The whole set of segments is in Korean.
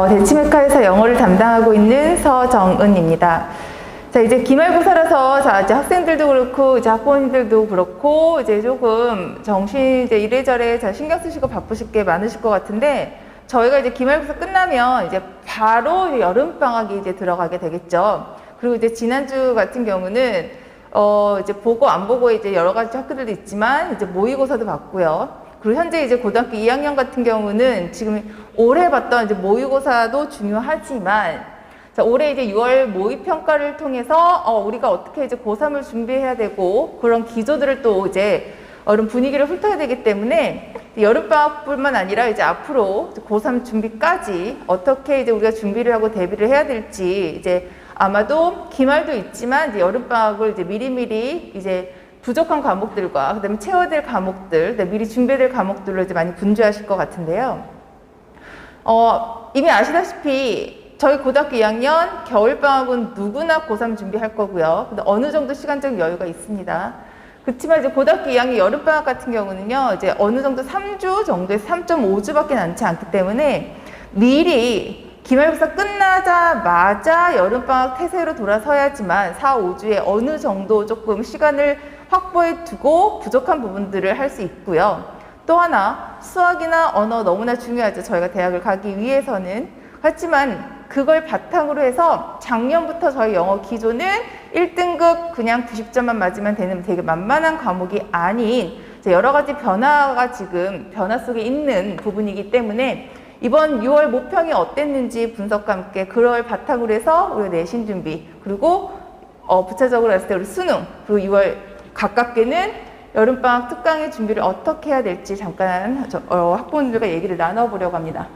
대치메카에서 영어를 담당하고 있는 서정은입니다. 자, 이제 기말고사라서 이제 학생들도 그렇고 이제 학부모님들도 그렇고 이제 조금 정신 이제 이래저래 신경 쓰시고 바쁘실 게 많으실 것 같은데, 저희가 이제 기말고사 끝나면 이제 바로 이제 여름 방학이 이제 들어가게 되겠죠. 그리고 이제 지난주 같은 경우는 이제 보고 안 보고 이제 여러 가지 학교들도 있지만 이제 모의고사도 봤고요. 그리고 현재 이제 고등학교 2학년 같은 경우는 지금 올해 봤던 이제 모의고사도 중요하지만, 자, 올해 이제 6월 모의평가를 통해서 우리가 어떻게 이제 고3을 준비해야 되고 그런 기조들을 또 이제 이런 분위기를 훑어야 되기 때문에 여름방학뿐만 아니라 이제 앞으로 고3 준비까지 어떻게 이제 우리가 준비를 하고 대비를 해야 될지, 이제 아마도 기말도 있지만 이제 여름방학을 이제 미리미리 이제 부족한 과목들과 그다음에 채워야 될 과목들, 미리 준비해야 될 과목들로 이제 많이 분주하실 것 같은데요. 이미 아시다시피 저희 고등학교 2학년 겨울방학은 누구나 고3 준비할 거고요. 근데 어느 정도 시간적 여유가 있습니다. 그렇지만 이제 고등학교 2학년 여름방학 같은 경우는요, 이제 어느 정도 3주 정도에서 3.5주밖에 남지 않기 때문에 미리 기말고사 끝나자마자 여름방학 태세로 돌아서야지만 4, 5주에 어느 정도 조금 시간을 확보해 두고 부족한 부분들을 할 수 있고요. 또 하나, 수학이나 언어 너무나 중요하죠. 저희가 대학을 가기 위해서는. 하지만 그걸 바탕으로 해서 작년부터 저희 영어 기조는 1등급 그냥 90점만 맞으면 되는 되게 만만한 과목이 아닌 여러 가지 변화가 지금 변화 속에 있는 부분이기 때문에 이번 6월 모평이 어땠는지 분석과 함께 그걸 바탕으로 해서 우리 내신 준비, 그리고 부차적으로 했을 때 우리 수능, 그리고 6월 가깝게는 여름방학 특강의 준비를 어떻게 해야 될지 잠깐 학부모님들과 얘기를 나눠보려고 합니다.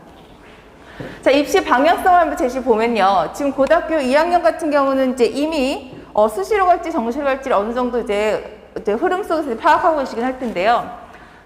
자, 입시 방향성을 한번 제시 보면요. 지금 고등학교 2학년 같은 경우는 이제 이미 수시로 갈지 정시로 갈지 어느 정도 이제 흐름 속에서 파악하고 계시긴 할 텐데요.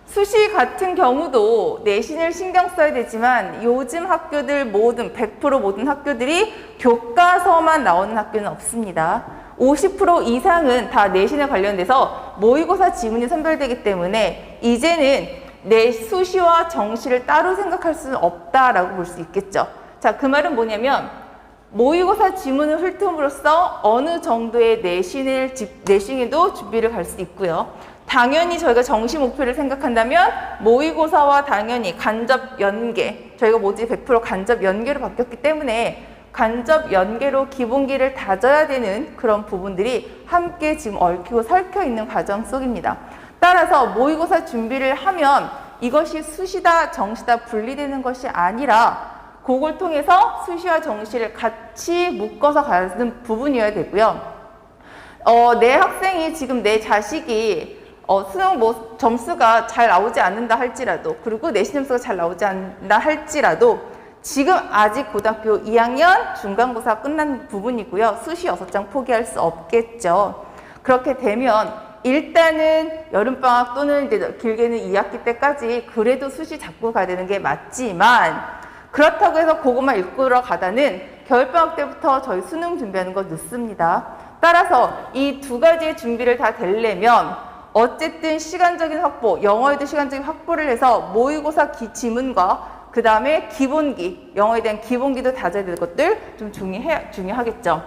수시 같은 경우도 내신을 신경 써야 되지만 요즘 학교들 모든 100% 모든 학교들이 교과서만 나오는 학교는 없습니다. 50% 이상은 다 내신에 관련돼서 모의고사 지문이 선별되기 때문에 이제는 내 수시와 정시를 따로 생각할 수는 없다라고 볼 수 있겠죠. 자, 그 말은 뭐냐면 모의고사 지문을 훑음으로써 어느 정도의 내신에도 준비를 갈 수 있고요. 당연히 저희가 정시 목표를 생각한다면 모의고사와 당연히 간접 연계, 저희가 모집 100% 간접 연계로 바뀌었기 때문에 간접 연계로 기본기를 다져야 되는 그런 부분들이 함께 지금 얽히고 설켜 있는 과정 속입니다. 따라서 모의고사 준비를 하면 이것이 수시다 정시다 분리되는 것이 아니라 그걸 통해서 수시와 정시를 같이 묶어서 가는 부분이어야 되고요. 내 학생이 지금 내 자식이 수능 점수가 잘 나오지 않는다 할지라도, 그리고 내신 점수가 잘 나오지 않는다 할지라도 지금 아직 고등학교 2학년 중간고사 끝난 부분이고요. 수시 6장 포기할 수 없겠죠. 그렇게 되면 일단은 여름방학 또는 이제 길게는 2학기 때까지 그래도 수시 잡고 가야 되는 게 맞지만, 그렇다고 해서 그것만 읽고 가다는 겨울방학 때부터 저희 수능 준비하는 거 늦습니다. 따라서 이 두 가지의 준비를 다 되려면 어쨌든 시간적인 확보, 영어에도 시간적인 확보를 해서 모의고사 지문과 그 다음에 기본기, 영어에 대한 기본기도 다져야 될 것들 좀 중요하겠죠.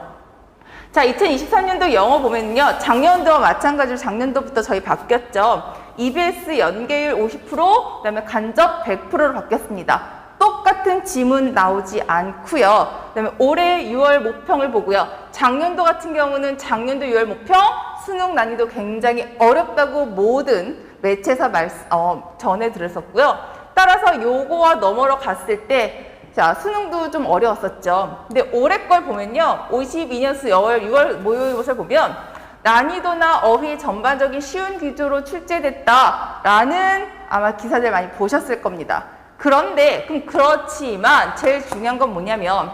자, 2023년도 영어 보면요. 작년도와 마찬가지로 작년도부터 저희 바뀌었죠. EBS 연계율 50%, 그 다음에 간접 100%로 바뀌었습니다. 똑같은 지문 나오지 않고요. 그 다음에 올해 6월 모평을 보고요. 작년도 같은 경우는 작년도 6월 모평, 수능 난이도 굉장히 어렵다고 모든 매체에서 전해 들었었고요. 따라서 요거와 너머로 갔을 때, 자, 수능도 좀 어려웠었죠. 근데 올해 걸 보면요. 52년수 6월 모의고사를 보면 난이도나 어휘 전반적인 쉬운 기조로 출제됐다라는 아마 기사들 많이 보셨을 겁니다. 그렇지만 제일 중요한 건 뭐냐면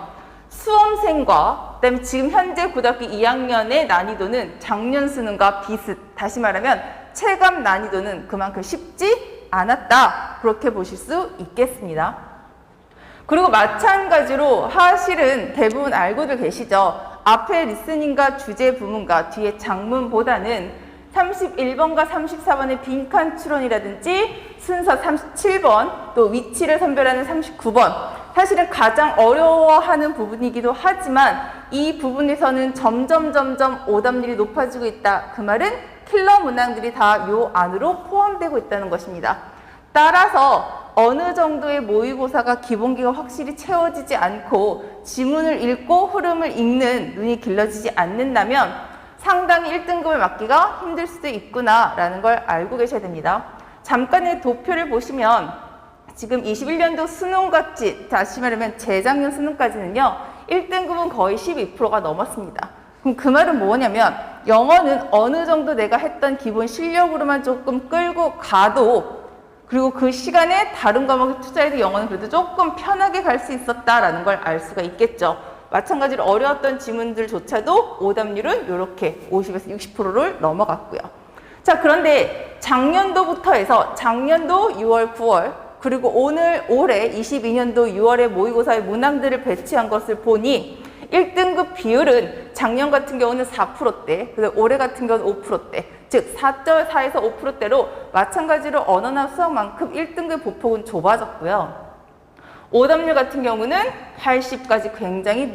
수험생과 그다음에 지금 현재 고등학교 2학년의 난이도는 작년 수능과 다시 말하면 체감 난이도는 그만큼 쉽지 않았다. 그렇게 보실 수 있겠습니다. 그리고 마찬가지로 사실은 대부분 알고들 계시죠. 앞에 리스닝과 주제 부문과 뒤에 장문보다는 31번과 34번의 빈칸 추론이라든지 순서 37번, 또 위치를 선별하는 39번, 사실은 가장 어려워하는 부분이기도 하지만 이 부분에서는 점점 오답률이 높아지고 있다. 그 말은 킬러 문항들이 다 요 안으로 포함되고 있다는 것입니다. 따라서 어느 정도의 모의고사가 기본기가 확실히 채워지지 않고 지문을 읽고 흐름을 읽는 눈이 길러지지 않는다면 상당히 1등급을 맞기가 힘들 수도 있구나라는 걸 알고 계셔야 됩니다. 잠깐의 도표를 보시면 지금 21년도 수능같이, 다시 말하면 재작년 수능까지는요 1등급은 거의 12%가 넘었습니다. 그럼 그 말은 뭐냐면 영어는 어느 정도 내가 했던 기본 실력으로만 조금 끌고 가도, 그리고 그 시간에 다른 과목에 투자해도 영어는 그래도 조금 편하게 갈 수 있었다라는 걸 알 수가 있겠죠. 마찬가지로 어려웠던 지문들조차도 오답률은 이렇게 50에서 60%를 넘어갔고요. 자, 그런데 작년도부터 해서 작년도 6월, 9월, 그리고 올해 22년도 6월에 모의고사의 문항들을 배치한 것을 보니 1등급 비율은 작년 같은 경우는 4%대, 올해 같은 경우는 5%대, 즉 4.4에서 5%대로 마찬가지로 언어나 수학만큼 1등급 보폭은 좁아졌고요. 오답률 같은 경우는 80까지 굉장히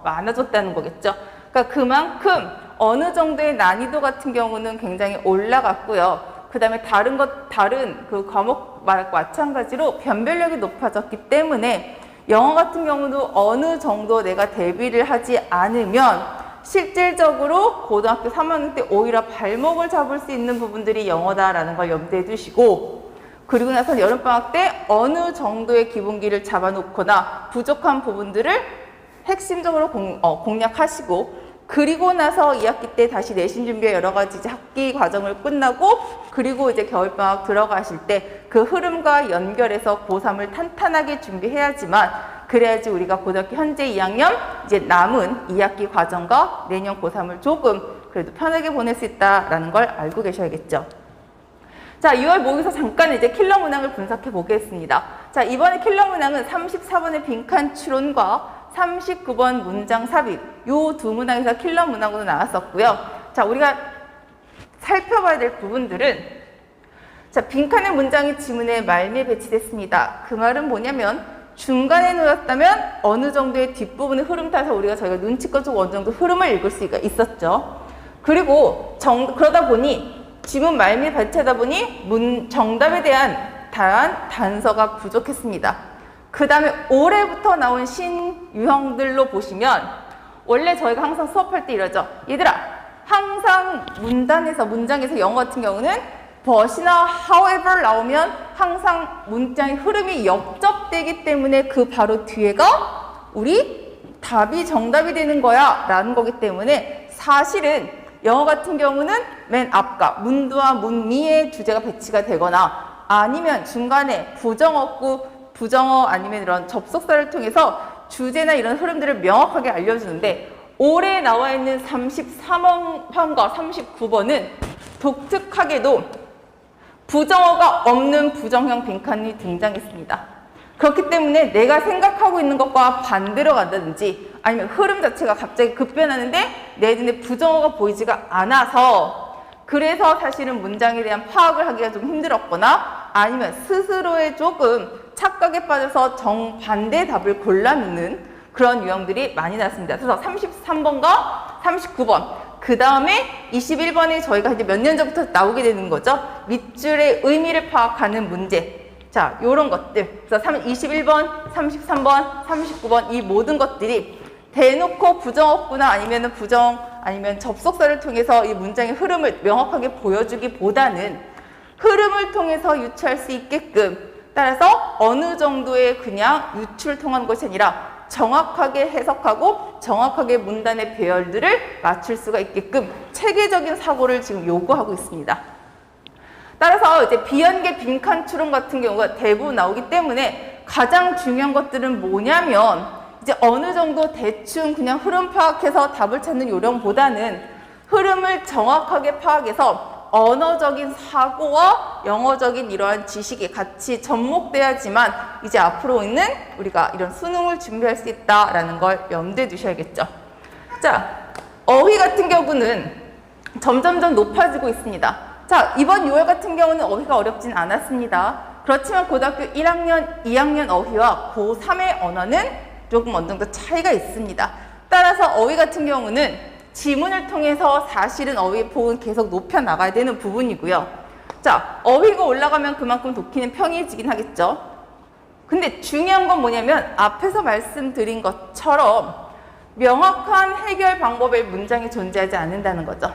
많아졌다는 거겠죠. 그러니까 그만큼 어느 정도의 난이도 같은 경우는 굉장히 올라갔고요. 그 다음에 다른 그 과목 마찬가지로 변별력이 높아졌기 때문에 영어 같은 경우도 어느 정도 내가 대비를 하지 않으면 실질적으로 고등학교 3학년 때 오히려 발목을 잡을 수 있는 부분들이 영어다라는 걸 염두에 두시고, 그리고 나서 여름방학 때 어느 정도의 기본기를 잡아놓거나 부족한 부분들을 핵심적으로 공략하시고, 그리고 나서 2학기 때 다시 내신 준비와 여러 가지 이제 학기 과정을 끝나고, 그리고 이제 겨울방학 들어가실 때 그 흐름과 연결해서 고3을 탄탄하게 준비해야지만, 그래야지 우리가 고등학교 현재 2학년 이제 남은 2학기 과정과 내년 고3을 조금 그래도 편하게 보낼 수 있다라는 걸 알고 계셔야겠죠. 자, 2월 모의고사 잠깐 이제 킬러 문항을 분석해 보겠습니다. 자, 이번에 킬러 문항은 34번의 빈칸 추론과 39번 문장 삽입, 요 두 문항에서 킬러 문항으로 나왔었고요. 자, 우리가 살펴봐야 될 부분들은, 자, 빈칸의 문장이 지문에 말미에 배치됐습니다. 그 말은 뭐냐면 중간에 놓였다면 어느 정도의 뒷부분의 흐름 타서 저희가 눈치껏 좀 어느 정도 흐름을 읽을 수가 있었죠. 그리고 그러다 보니 지문 말미에 배치하다 보니 정답에 대한 단서가 부족했습니다. 그 다음에 올해부터 나온 신유형들로 보시면, 원래 저희가 항상 수업할 때 이러죠. 얘들아, 항상 문장에서 영어 같은 경우는 but이나 however 나오면 항상 문장의 흐름이 옆접되기 때문에 그 바로 뒤에가 우리 답이 정답이 되는 거야 라는 거기 때문에, 사실은 영어 같은 경우는 맨 앞과 문두와 문미의 주제가 배치가 되거나 아니면 중간에 부정어 아니면 이런 접속사를 통해서 주제나 이런 흐름들을 명확하게 알려주는데, 올해 나와 있는 33번과 39번은 독특하게도 부정어가 없는 부정형 빈칸이 등장했습니다. 그렇기 때문에 내가 생각하고 있는 것과 반대로 간다든지 아니면 흐름 자체가 갑자기 급변하는데 내 눈에 부정어가 보이지가 않아서, 그래서 사실은 문장에 대한 파악을 하기가 좀 힘들었거나 아니면 스스로의 조금 착각에 빠져서 정반대 답을 골라놓는 그런 유형들이 많이 나왔습니다. 그래서 33번과 39번, 그 다음에 21번이 저희가 이제 몇 년 전부터 나오게 되는 거죠. 밑줄의 의미를 파악하는 문제. 자, 요런 것들. 그래서 21번, 33번, 39번 이 모든 것들이 대놓고 부정어구나 아니면 접속사를 통해서 이 문장의 흐름을 명확하게 보여주기보다는 흐름을 통해서 유추할 수 있게끔, 따라서 어느 정도의 그냥 유추를 통한 것이 아니라 정확하게 해석하고 정확하게 문단의 배열들을 맞출 수가 있게끔 체계적인 사고를 지금 요구하고 있습니다. 따라서 이제 비연계 빈칸 추론 같은 경우가 대부분 나오기 때문에 가장 중요한 것들은 뭐냐면, 이제 어느 정도 대충 그냥 흐름 파악해서 답을 찾는 요령보다는 흐름을 정확하게 파악해서 언어적인 사고와 영어적인 이러한 지식이 같이 접목돼야지만 이제 앞으로 있는 우리가 이런 수능을 준비할 수 있다라는 걸 염두에 두셔야겠죠. 자, 어휘 같은 경우는 점점점 높아지고 있습니다. 자, 이번 6월 같은 경우는 어휘가 어렵진 않았습니다. 그렇지만 고등학교 1학년, 2학년 어휘와 고3의 언어는 조금 어느 정도 차이가 있습니다. 따라서 어휘 같은 경우는 지문을 통해서 사실은 어휘의 폭은 계속 높여 나가야 되는 부분이고요. 자, 어휘가 올라가면 그만큼 독해는 평이해지긴 하겠죠. 근데 중요한 건 뭐냐면 앞에서 말씀드린 것처럼 명확한 해결 방법의 문장이 존재하지 않는다는 거죠.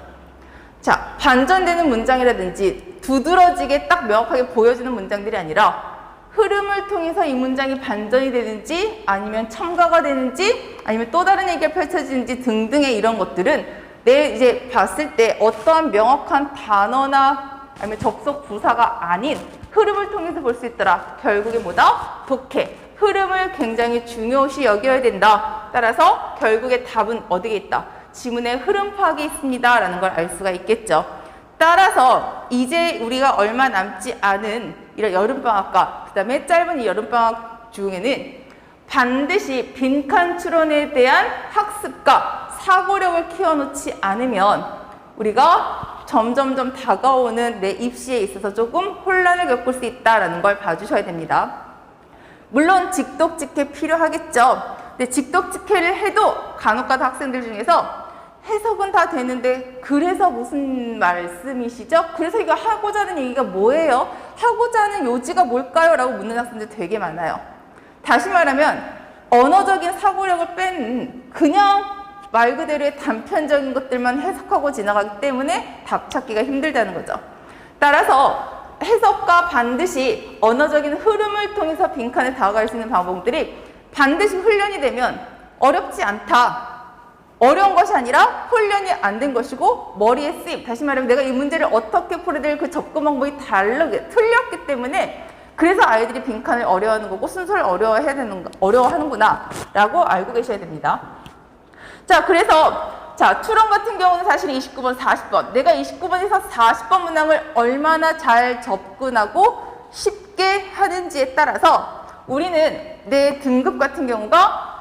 자, 반전되는 문장이라든지 두드러지게 딱 명확하게 보여지는 문장들이 아니라 흐름을 통해서 이 문장이 반전이 되는지 아니면 첨가가 되는지 아니면 또 다른 얘기가 펼쳐지는지 등등의 이런 것들은 내 이제 봤을 때 어떠한 명확한 단어나 아니면 접속 부사가 아닌 흐름을 통해서 볼 수 있더라. 결국에 뭐다? 독해. 흐름을 굉장히 중요시 여겨야 된다. 따라서 결국에 답은 어디에 있다? 지문의 흐름 파악이 있습니다. 라는 걸 알 수가 있겠죠. 따라서 이제 우리가 얼마 남지 않은 이런 여름방학과 그 다음에 짧은 이 여름방학 중에는 반드시 빈칸 추론에 대한 학습과 사고력을 키워놓지 않으면 우리가 점점점 다가오는 내 입시에 있어서 조금 혼란을 겪을 수 있다는 걸 봐주셔야 됩니다. 물론 직독직해 필요하겠죠. 근데 직독직해를 해도 간혹가다 학생들 중에서 해석은 다 되는데 그래서 무슨 말씀이시죠? 그래서 이거 하고자 하는 얘기가 뭐예요? 하고자 하는 요지가 뭘까요? 라고 묻는 학생들 되게 많아요. 다시 말하면 언어적인 사고력을 뺀 그냥 말 그대로의 단편적인 것들만 해석하고 지나가기 때문에 답 찾기가 힘들다는 거죠. 따라서 해석과 반드시 언어적인 흐름을 통해서 빈칸에 다가갈 수 있는 방법들이 반드시 훈련이 되면 어렵지 않다. 어려운 것이 아니라 훈련이 안 된 것이고 머리에 쓰임. 다시 말하면 내가 이 문제를 어떻게 풀어야 될 그 접근 방법이 다르게 틀렸기 때문에 그래서 아이들이 빈칸을 어려워하는 거고 순서를 어려워하는구나 라고 알고 계셔야 됩니다. 자, 그래서 자, 추론 같은 경우는 사실 29번, 40번. 내가 29번에서 40번 문항을 얼마나 잘 접근하고 쉽게 하는지에 따라서 우리는 내 등급 같은 경우가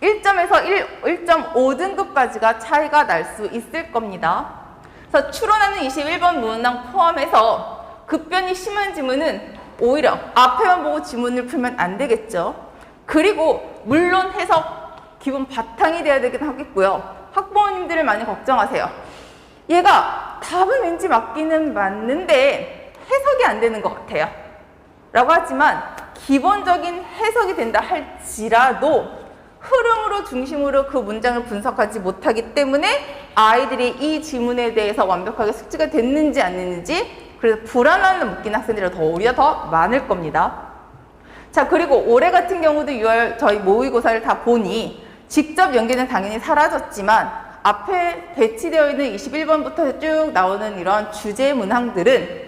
1점에서 1.5등급까지가 차이가 날 수 있을 겁니다. 그래서 추론하는 21번 문항 포함해서 급변이 심한 지문은 오히려 앞에만 보고 지문을 풀면 안 되겠죠. 그리고 물론 해석 기본 바탕이 돼야 되긴 하겠고요. 학부모님들을 많이 걱정하세요. 얘가 답은 왠지 맞기는 맞는데 해석이 안 되는 것 같아요. 라고 하지만 기본적인 해석이 된다 할지라도 흐름으로 중심으로 그 문장을 분석하지 못하기 때문에 아이들이 이 지문에 대해서 완벽하게 숙지가 됐는지 안 됐는지 그래서 불안함을 느끼는 학생들이 오히려 더 많을 겁니다. 자, 그리고 올해 같은 경우도 6월 저희 모의고사를 다 보니 직접 연계는 당연히 사라졌지만 앞에 배치되어 있는 21번부터 쭉 나오는 이런 주제 문항들은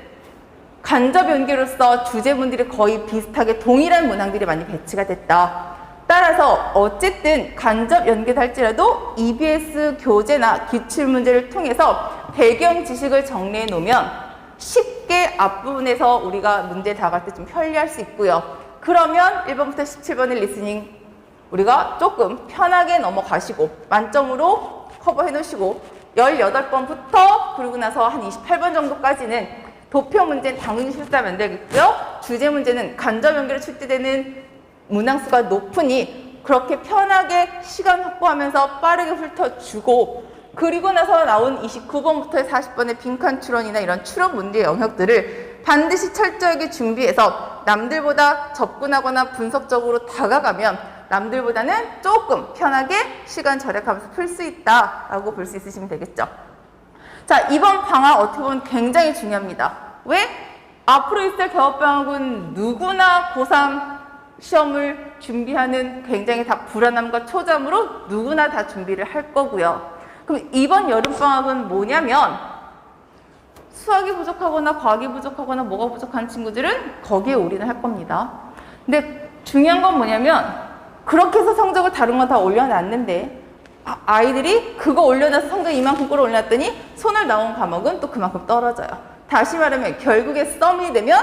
간접 연계로서 주제문들이 거의 비슷하게 동일한 문항들이 많이 배치가 됐다. 따라서 어쨌든 간접 연계를 할지라도 EBS 교재나 기출문제를 통해서 배경 지식을 정리해 놓으면 쉽게 앞부분에서 우리가 문제에 다가갈 때 좀 편리할 수 있고요. 그러면 1번부터 17번의 리스닝 우리가 조금 편하게 넘어가시고 만점으로 커버해 놓으시고 18번부터 그러고 나서 한 28번 정도까지는 도표 문제는 당연히 실수하면 안 되겠고요. 주제 문제는 간접 연계로 출제되는 문항수가 높으니 그렇게 편하게 시간 확보하면서 빠르게 훑어주고 그리고 나서 나온 29번부터 40번의 빈칸 추론이나 이런 추론 문제 영역들을 반드시 철저하게 준비해서 남들보다 접근하거나 분석적으로 다가가면 남들보다는 조금 편하게 시간 절약하면서 풀 수 있다라고 볼 수 있으시면 되겠죠. 자, 이번 방학 어떻게 보면 굉장히 중요합니다. 왜? 앞으로 있을 겨울방학은 누구나 고3 시험을 준비하는 굉장히 다 불안함과 초점으로 누구나 다 준비를 할 거고요. 그럼 이번 여름방학은 뭐냐면 수학이 부족하거나 과학이 부족하거나 뭐가 부족한 친구들은 거기에 올인을 할 겁니다. 근데 중요한 건 뭐냐면 그렇게 해서 성적을 다른 건 다 올려놨는데 아이들이 그거 올려놔서 성적 이만큼 끌어올렸더니 손을 나온 과목은 또 그만큼 떨어져요. 다시 말하면 결국에 썸이 되면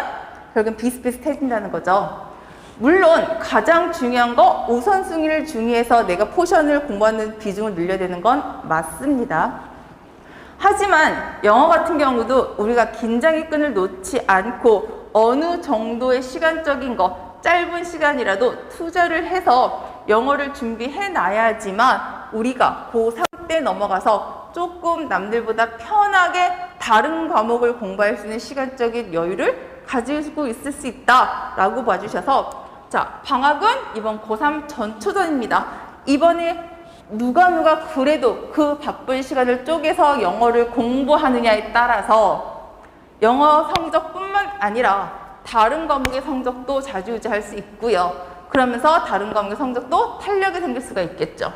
결국엔 비슷비슷해진다는 거죠. 물론 가장 중요한 거 우선순위를 중요해서 내가 포션을 공부하는 비중을 늘려야 되는 건 맞습니다. 하지만 영어 같은 경우도 우리가 긴장의 끈을 놓지 않고 어느 정도의 시간적인 거, 짧은 시간이라도 투자를 해서 영어를 준비해 놔야지만 우리가 고3 때 넘어가서 조금 남들보다 편하게 다른 과목을 공부할 수 있는 시간적인 여유를 가지고 있을 수 있다라고 봐주셔서, 자, 방학은 이번 고3 전초전입니다. 이번에 누가 그래도 그 바쁜 시간을 쪼개서 영어를 공부하느냐에 따라서 영어 성적뿐만 아니라 다른 과목의 성적도 좌지우지할 수 있고요. 그러면서 다른 과목의 성적도 탄력이 생길 수가 있겠죠.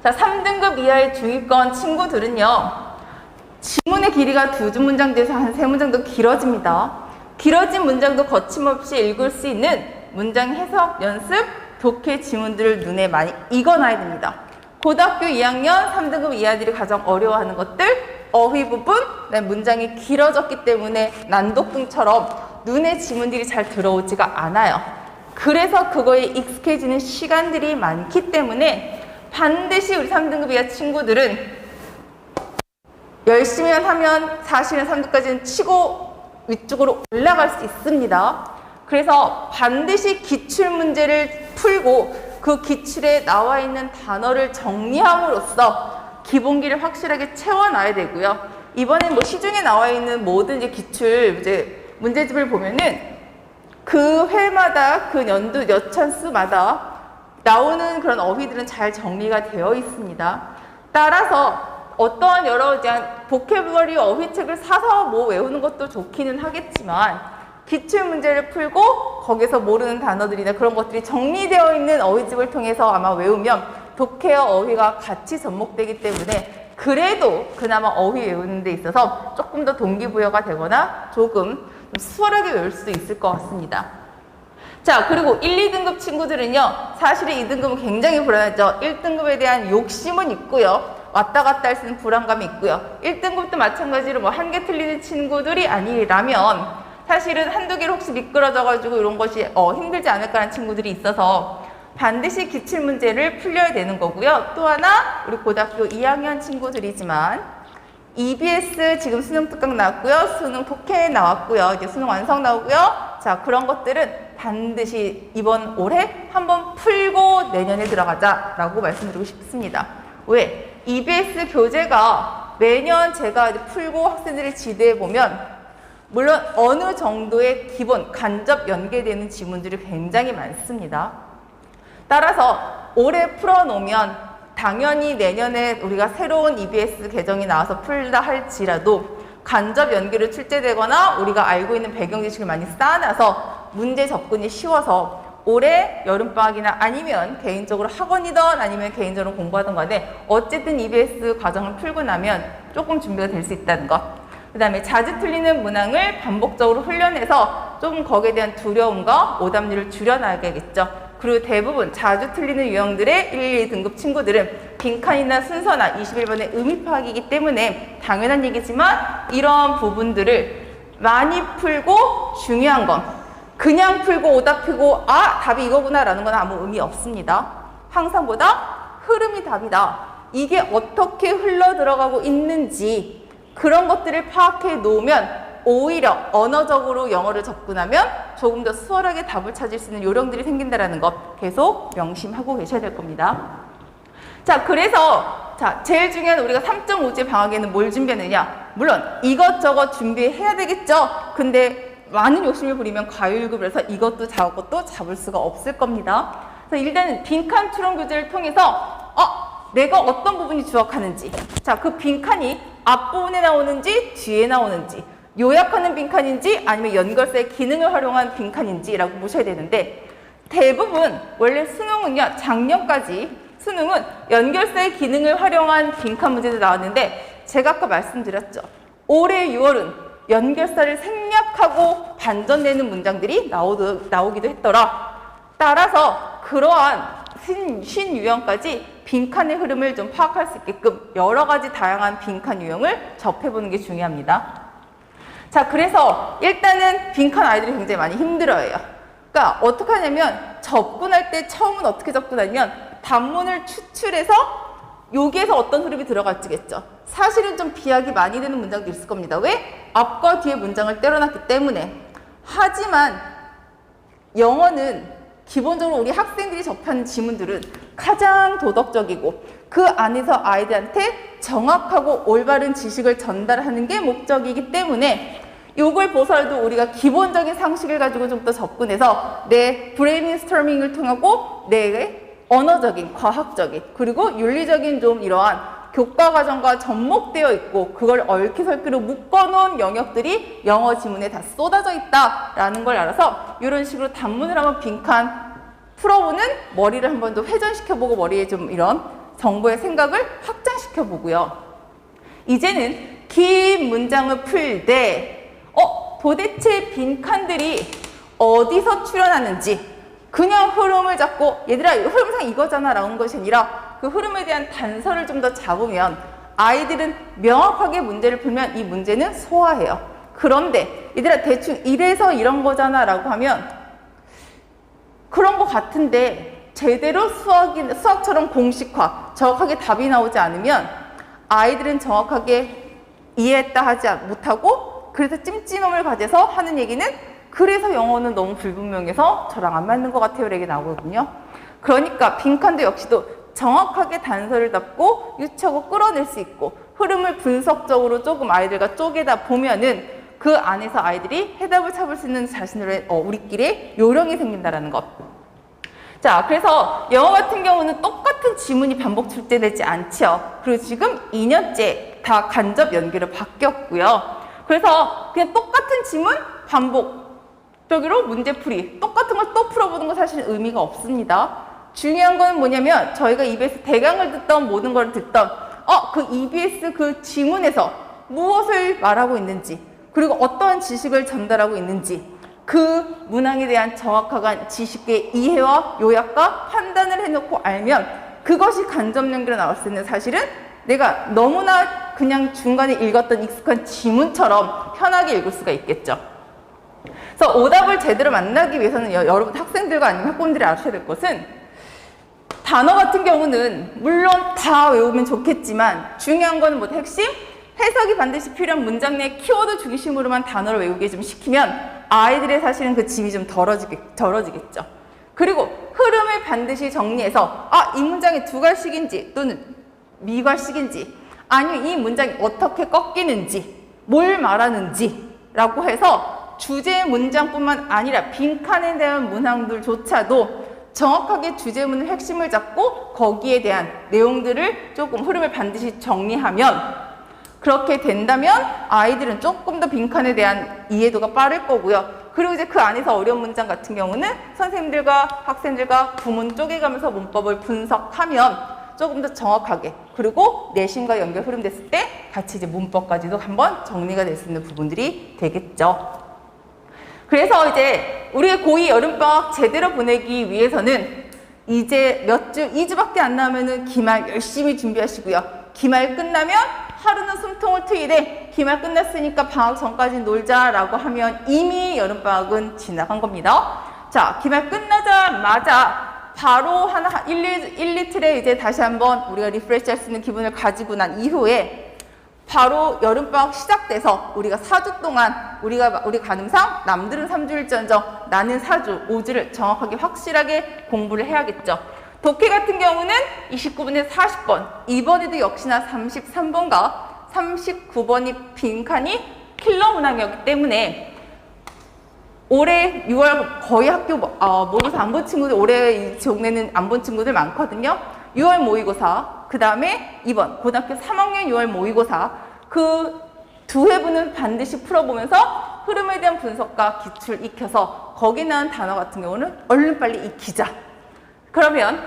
자, 3등급 이하의 중위권 친구들은요, 지문의 길이가 2문장 뒤에서 한 3문장 정도 길어집니다. 길어진 문장도 거침없이 읽을 수 있는 문장 해석 연습, 독해 지문들을 눈에 많이 익어놔야 됩니다. 고등학교 2학년 3등급 이하들이 가장 어려워하는 것들, 어휘 부분, 문장이 길어졌기 때문에 난독증처럼 눈에 지문들이 잘 들어오지가 않아요. 그래서 그거에 익숙해지는 시간들이 많기 때문에 반드시 우리 3등급 이하 친구들은 열심히 하면 사실은 3등까지는 치고 위쪽으로 올라갈 수 있습니다. 그래서 반드시 기출문제를 풀고 그 기출에 나와 있는 단어를 정리함으로써 기본기를 확실하게 채워놔야 되고요. 이번엔 뭐 시중에 나와 있는 모든 이제 기출 문제집을 보면은 그 회마다 그 연도 여찬수마다 나오는 그런 어휘들은 잘 정리가 되어 있습니다. 따라서 어떠한 여러 보캐블러리 어휘책을 사서 뭐 외우는 것도 좋기는 하겠지만 기출 문제를 풀고 거기서 모르는 단어들이나 그런 것들이 정리되어 있는 어휘집을 통해서 아마 외우면 독해와 어휘가 같이 접목되기 때문에 그래도 그나마 어휘 외우는 데 있어서 조금 더 동기부여가 되거나 조금 수월하게 외울 수도 있을 것 같습니다. 자, 그리고 1, 2등급 친구들은요, 사실은 2등급은 굉장히 불안하죠. 1등급에 대한 욕심은 있고요. 왔다 갔다 할 수 있는 불안감이 있고요. 1등급도 마찬가지로 뭐 한 개 틀리는 친구들이 아니라면 사실은 한두 개로 혹시 미끄러져가지고 이런 것이 힘들지 않을까라는 친구들이 있어서 반드시 기출문제를 풀려야 되는 거고요. 또 하나, 우리 고등학교 2학년 친구들이지만 EBS 지금 수능 특강 나왔고요. 수능 독해 나왔고요. 이제 수능 완성 나오고요. 자, 그런 것들은 반드시 이번 올해 한번 풀고 내년에 들어가자라고 말씀드리고 싶습니다. 왜? EBS 교재가 매년 제가 이제 풀고 학생들을 지도해 보면 물론 어느 정도의 기본 간접 연계되는 지문들이 굉장히 많습니다. 따라서 올해 풀어놓으면 당연히 내년에 우리가 새로운 EBS 개정이 나와서 풀다 할지라도 간접 연계로 출제되거나 우리가 알고 있는 배경 지식을 많이 쌓아놔서 문제 접근이 쉬워서 올해 여름방학이나 아니면 개인적으로 학원이든 아니면 개인적으로 공부하든 간에 어쨌든 EBS 과정을 풀고 나면 조금 준비가 될 수 있다는 것. 그 다음에 자주 틀리는 문항을 반복적으로 훈련해서 좀 거기에 대한 두려움과 오답률을 줄여나가야겠죠. 그리고 대부분 자주 틀리는 유형들의 1, 2등급 친구들은 빈칸이나 순서나 21번의 의미 파악이기 때문에 당연한 얘기지만 이런 부분들을 많이 풀고 중요한 건 그냥 풀고 오답 풀고 아 답이 이거구나 라는 건 아무 의미 없습니다. 항상보다 흐름이 답이다. 이게 어떻게 흘러 들어가고 있는지 그런 것들을 파악해 놓으면 오히려 언어적으로 영어를 접근하면 조금 더 수월하게 답을 찾을 수 있는 요령들이 생긴다는 것 계속 명심하고 계셔야 될 겁니다. 자, 그래서 제일 중요한 우리가 3.5제 방학에는 뭘 준비하느냐? 물론 이것저것 준비해야 되겠죠. 근데 많은 욕심을 부리면 과유일급을 해서 이것도 저것도 잡을 수가 없을 겁니다. 그래서 일단은 빈칸 추론 교재를 통해서 내가 어떤 부분이 주역하는지, 자, 그 빈칸이 앞부분에 나오는지 뒤에 나오는지, 요약하는 빈칸인지 아니면 연결사의 기능을 활용한 빈칸인지라고 보셔야 되는데 대부분 원래 수능은요, 작년까지 수능은 연결사의 기능을 활용한 빈칸 문제도 나왔는데 제가 아까 말씀드렸죠. 올해 6월은 연결사를 생략하고 반전되는 문장들이 나오기도 했더라. 따라서 그러한 신유형까지 빈칸의 흐름을 좀 파악할 수 있게끔 여러 가지 다양한 빈칸 유형을 접해보는 게 중요합니다. 자, 그래서 일단은 빈칸 아이들이 굉장히 많이 힘들어해요. 그러니까 어떻게 하냐면 접근할 때 처음은 어떻게 접근하냐면 단문을 추출해서 여기에서 어떤 흐름이 들어갈지겠죠. 사실은 좀 비약이 많이 되는 문장도 있을 겁니다. 왜? 앞과 뒤에 문장을 때려놨기 때문에. 하지만 영어는 기본적으로 우리 학생들이 접하는 지문들은 가장 도덕적이고 그 안에서 아이들한테 정확하고 올바른 지식을 전달하는 게 목적이기 때문에 요걸 보서라도 우리가 기본적인 상식을 가지고 좀 더 접근해서 내 브레인스토밍을 통하고 내 언어적인, 과학적인, 그리고 윤리적인 좀 이러한 교과 과정과 접목되어 있고 그걸 얽히설키로 묶어놓은 영역들이 영어 지문에 다 쏟아져 있다라는 걸 알아서 이런 식으로 단문을 한번 빈칸 풀어보는 머리를 한 번 더 회전시켜보고 머리에 좀 이런 정보의 생각을 확장시켜보고요. 이제는 긴 문장을 풀 때 도대체 빈칸들이 어디서 출현하는지 그냥 흐름을 잡고 얘들아 흐름상 이거잖아 라는 것이 아니라 그 흐름에 대한 단서를 좀 더 잡으면 아이들은 명확하게 문제를 풀면 이 문제는 소화해요. 그런데 얘들아 대충 이래서 이런 거잖아 라고 하면 그런 거 같은데 제대로 수학처럼 공식화, 정확하게 답이 나오지 않으면 아이들은 정확하게 이해했다 하지 못하고 그래서 찜찜함을 가져서 하는 얘기는 그래서 영어는 너무 불분명해서 저랑 안 맞는 것 같아요 이렇게 나오거든요. 그러니까 빈칸도 역시도 정확하게 단서를 잡고 유추하고 끌어낼 수 있고 흐름을 분석적으로 조금 아이들과 쪼개다 보면은 그 안에서 아이들이 해답을 찾을 수 있는 자신들의 우리끼리 요령이 생긴다라는 것. 자, 그래서 영어 같은 경우는 똑같은 지문이 반복 출제되지 않죠. 그리고 지금 2년째 다 간접 연계로 바뀌었고요. 그래서 그냥 똑같은 지문 반복적으로 문제풀이 똑같은 걸 또 풀어보는 건 사실 의미가 없습니다. 중요한 건 뭐냐면 저희가 EBS 대강을 듣던 모든 걸 듣던 그 EBS 그 지문에서 무엇을 말하고 있는지 그리고 어떠한 지식을 전달하고 있는지 그 문항에 대한 정확한 지식의 이해와 요약과 판단을 해놓고 알면 그것이 간접 연계로 나올 수 있는 사실은 내가 너무나 그냥 중간에 읽었던 익숙한 지문처럼 편하게 읽을 수가 있겠죠. 그래서 오답을 제대로 만나기 위해서는 여러분 학생들과 아니면 학부모들이 아셔야 될 것은 단어 같은 경우는 물론 다 외우면 좋겠지만 중요한 건 뭐 핵심? 해석이 반드시 필요한 문장 내 키워드 중심으로만 단어를 외우게 좀 시키면 아이들의 사실은 그 짐이 좀 덜어지겠죠. 그리고 흐름을 반드시 정리해서 이 문장이 두 갈식인지 또는 미갈식인지 아니면 이 문장이 어떻게 꺾이는지 뭘 말하는지 라고 해서 주제 문장뿐만 아니라 빈칸에 대한 문항들조차도 정확하게 주제문의 핵심을 잡고 거기에 대한 내용들을 조금 흐름을 반드시 정리하면 그렇게 된다면 아이들은 조금 더 빈칸에 대한 이해도가 빠를 거고요. 그리고 이제 그 안에서 어려운 문장 같은 경우는 선생님들과 학생들과 구문 쪼개가면서 문법을 분석하면 조금 더 정확하게 그리고 내신과 연결 흐름됐을 때 같이 이제 문법까지도 한번 정리가 될 수 있는 부분들이 되겠죠. 그래서 이제 우리의 고2 여름방학 제대로 보내기 위해서는 이제 2주밖에 안 남으면은 기말 열심히 준비하시고요. 기말 끝나면 하루는 숨통을 트이되 기말 끝났으니까 방학 전까지 놀자라고 하면 이미 여름방학은 지나간 겁니다. 자, 기말 끝나자마자 바로 한 1, 2틀에 이제 다시 한번 우리가 리프레시 할 수 있는 기분을 가지고 난 이후에 바로 여름방학 시작돼서 우리가 4주 동안 우리 가늠상 남들은 3주일전정 나는 4주, 5주를 정확하게 확실하게 공부를 해야겠죠. 독해 같은 경우는 29번에 40번, 이번에도 역시나 33번과 39번이 빈칸이 킬러 문항이었기 때문에 올해 6월 거의 학교 모의고사 안 본 친구들 올해 이 동네는 안 본 친구들 많거든요. 6월 모의고사, 그 다음에 이번 고등학교 3학년 6월 모의고사 그 두 회분은 반드시 풀어보면서 흐름에 대한 분석과 기출 익혀서 거기 나온 단어 같은 경우는 얼른 빨리 익히자. 그러면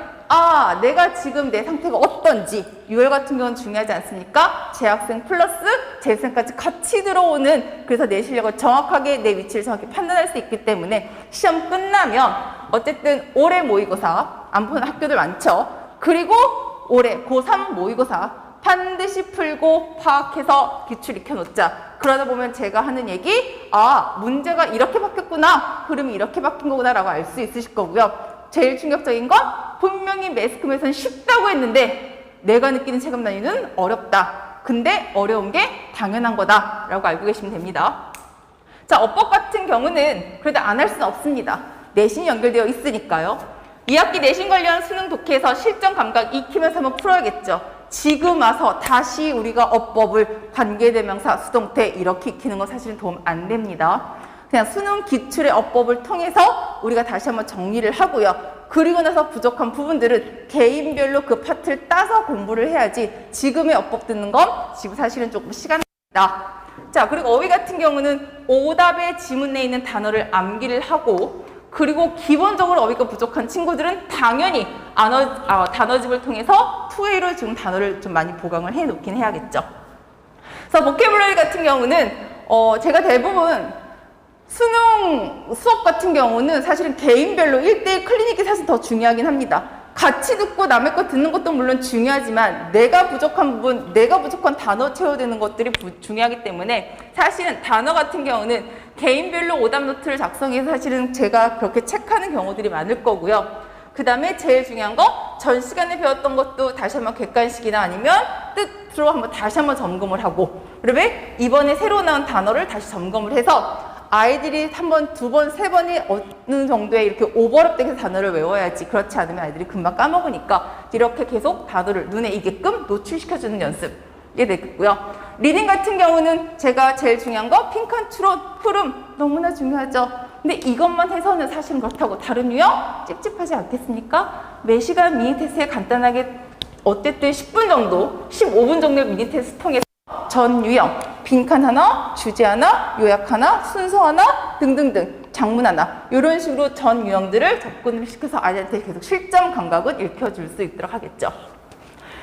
내가 지금 내 상태가 어떤지 6월 같은 경우는 중요하지 않습니까? 재학생 플러스 재학생까지 같이 들어오는 그래서 내 실력을 정확하게 내 위치를 정확히 판단할 수 있기 때문에 시험 끝나면 어쨌든 올해 모의고사 안 보는 학교들 많죠. 그리고 올해 고3 모의고사 반드시 풀고 파악해서 기출 익혀놓자. 그러다 보면 제가 하는 얘기 문제가 이렇게 바뀌었구나 흐름이 이렇게 바뀐 거구나 라고 알 수 있으실 거고요. 제일 충격적인 건 분명히 매스컴에서는 쉽다고 했는데 내가 느끼는 체감 난이도는 어렵다. 근데 어려운 게 당연한 거다 라고 알고 계시면 됩니다. 자, 어법 같은 경우는 그래도 안 할 수는 없습니다. 내신이 연결되어 있으니까요. 2학기 내신 관련 수능 독해에서 실전 감각 익히면서 한번 풀어야겠죠. 지금 와서 다시 우리가 어법을 관계대명사, 수동태 이렇게 익히는 건 사실은 도움 안 됩니다. 그냥 수능 기출의 어법을 통해서 우리가 다시 한번 정리를 하고요. 그리고 나서 부족한 부분들은 개인별로 그 파트를 따서 공부를 해야지 지금의 어법 듣는 건 지금 사실은 조금 시간이 납니다. 자, 그리고 어휘 같은 경우는 오답의 지문 내에 있는 단어를 암기를 하고, 그리고 기본적으로 어휘가 부족한 친구들은 당연히 단어집을 통해서 투웨이로 지금 단어를 좀 많이 보강을 해 놓긴 해야겠죠. 그래서 보캐블러리 같은 경우는 제가 대부분 수능 수업 같은 경우는 사실은 개인별로 1대1 클리닉이 사실 더 중요하긴 합니다. 같이 듣고 남의 거 듣는 것도 물론 중요하지만 내가 부족한 부분, 내가 부족한 단어 채워되는 것들이 중요하기 때문에 사실은 단어 같은 경우는 개인별로 오답 노트를 작성해서 사실은 제가 그렇게 체크하는 경우들이 많을 거고요. 그 다음에 제일 중요한 거, 전 시간에 배웠던 것도 다시 한번 객관식이나 아니면 뜻으로 한번 다시 한번 점검을 하고, 그다음에 이번에 새로 나온 단어를 다시 점검을 해서 아이들이 한 번, 두 번, 세 번이 어느 정도의 이렇게 오버랩되게 단어를 외워야지. 그렇지 않으면 아이들이 금방 까먹으니까 이렇게 계속 단어를 눈에 익게끔 노출시켜주는 연습이 되겠고요. 리딩 같은 경우는 제가 제일 중요한 거, 핑크 추론, 흐름 너무나 중요하죠. 근데 이것만 해서는 사실은 그렇다고 다른 유형 찝찝하지 않겠습니까? 매 시간 미니 테스트에 간단하게 어쨌든 10분 정도, 15분 정도의 미니 테스트 통해서 전 유형, 빈칸 하나, 주제 하나, 요약 하나, 순서 하나 등등등, 장문 하나 이런 식으로 전 유형들을 접근을 시켜서 아이한테 계속 실전 감각은 익혀줄 수 있도록 하겠죠.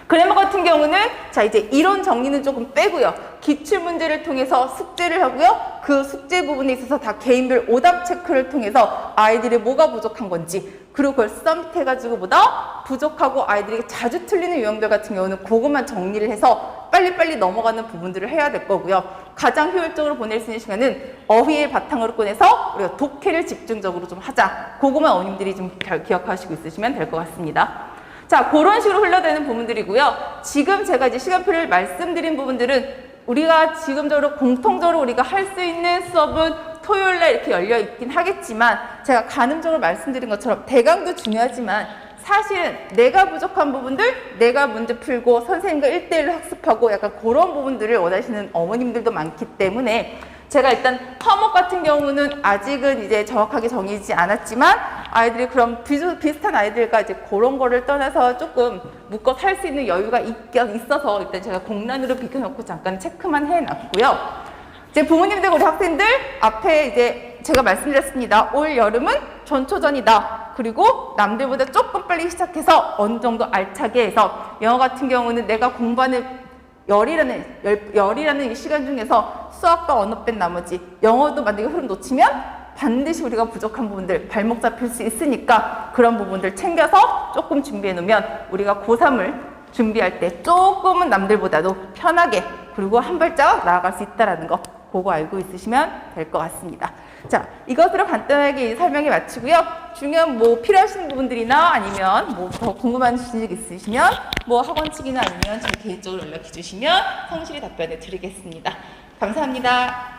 그래머 같은 경우는 자 이제 이론 정리는 조금 빼고요. 기출 문제를 통해서 숙제를 하고요. 그 숙제 부분에 있어서 다 개인별 오답 체크를 통해서 아이들이 뭐가 부족한 건지, 그리고 그걸 썸밋해가지고 보다 부족하고 아이들이 자주 틀리는 유형들 같은 경우는 그것만 정리를 해서 빨리빨리 넘어가는 부분들을 해야 될 거고요. 가장 효율적으로 보낼 수 있는 시간은 어휘의 바탕으로 꺼내서 우리가 독해를 집중적으로 좀 하자. 그것만 어머님들이 좀 잘 기억하시고 있으시면 될 것 같습니다. 자, 그런 식으로 흘러되는 부분들이고요. 지금 제가 이제 시간표를 말씀드린 부분들은 우리가 지금적으로 공통적으로 우리가 할 수 있는 수업은 토요일날 이렇게 열려 있긴 하겠지만, 제가 가늠적으로 말씀드린 것처럼 대강도 중요하지만 사실은 내가 부족한 부분들, 내가 문제 풀고 선생님과 1대1로 학습하고 약간 그런 부분들을 원하시는 어머님들도 많기 때문에 제가 일단 과목 같은 경우는 아직은 이제 정확하게 정해지지 않았지만 아이들이 그럼 비슷한 아이들과 이제 그런 거를 떠나서 조금 묶어서 할 수 있는 여유가 있어서 일단 제가 공란으로 비켜놓고 잠깐 체크만 해놨고요. 이제 부모님들, 우리 학생들 앞에 이제 제가 말씀드렸습니다. 올 여름은 전초전이다. 그리고 남들보다 조금 빨리 시작해서 어느 정도 알차게 해서 영어 같은 경우는 내가 공부하는 열이라는 이 시간 중에서 수학과 언어 뺀 나머지 영어도 만약에 흐름 놓치면 반드시 우리가 부족한 부분들 발목 잡힐 수 있으니까 그런 부분들 챙겨서 조금 준비해 놓으면 우리가 고3을 준비할 때 조금은 남들보다도 편하게 그리고 한 발짝 나아갈 수 있다는 거 그거 알고 있으시면 될 것 같습니다. 자, 이것으로 간단하게 설명이 마치고요. 중요한 뭐 필요하신 부분들이나 아니면 뭐 더 궁금한 지식 있으시면 뭐 학원 측이나 아니면 제 개인적으로 연락해 주시면 성실히 답변해 드리겠습니다. 감사합니다.